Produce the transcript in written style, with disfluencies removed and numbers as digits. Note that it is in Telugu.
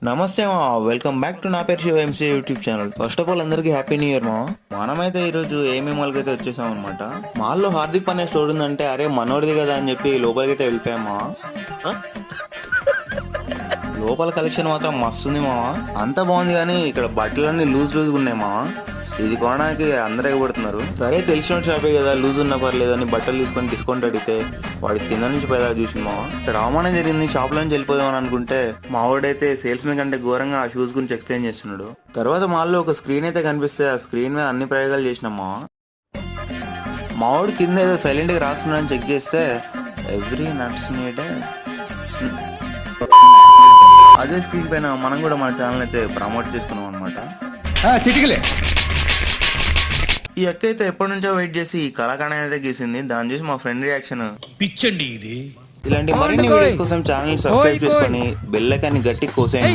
నమస్తే మా వెల్కమ్ బ్యాక్ టు నా పేరు Shiva MC YouTube channel. First of all అందరికి హ్యాపీ న్యూ ఇయర్ మా. మనమైతే ఈ రోజు ఏమీ మాల్కి అయితే వచ్చేసాం అనమాట. మాల్లో హార్దిక్ పాండ్యా స్టోర్ ఉందంటే అరే మనోడిది కదా అని చెప్పి లోపలికి అయితే వెళ్ళిపోయామా. లోపల కలెక్షన్ మాత్రం మస్తుంది మా. అంతా బాగుంది కానీ ఇక్కడ బట్టలన్నీ లూజ్ ఉన్నాయి మా. ఇది కొనడానికి అందరూ ఎగబడుతున్నారు. సరే తెలిసిన షాపే కదా, లూజ్ ఉన్నా పర్లేదని బట్టలు తీసుకొని డిస్కౌంట్ అడిగితే వాడి కింద నుంచి పెద్దగా చూసి మా ఇక్కడ అవమానం జరిగింది. షాప్ లోంచి వెళ్ళిపోదామని అనుకుంటే మా వాడైతే సేల్స్ మెన్ కంటే ఘోరంగా ఆ షూస్ గురించి ఎక్స్ప్లెయిన్ చేస్తున్నాడు. తర్వాత మాల్లో ఒక స్క్రీన్ అయితే కనిపిస్తే ఆ స్క్రీన్ మీద అన్ని ప్రయోగాలు చేసినామా. మా వాడు కింద ఏదో సైలెంట్ గా రాస్తున్నాడని చెక్ చేస్తే ఎవ్రీ నట్స్ నీడ్. అదే స్క్రీన్ పైన మనం కూడా మన ఛానల్ అయితే ప్రమోట్ చేసుకున్నాం అనమాట. ఈ అక్క అయితే ఎప్పటి నుంచో వెయిట్ చేసి ఈ కళాఖండ అయితే గీసింది. దాన్ని చూసి మా ఫ్రెండ్ రియాక్షన్ పిచ్చండి ఇది. ఇలాంటి మరిన్ని వీడియోస్ కోసం ఛానల్ సబ్స్క్రైబ్ చేసుకొని బెల్ ఐకాన్ ని గట్టి కోసేయండి.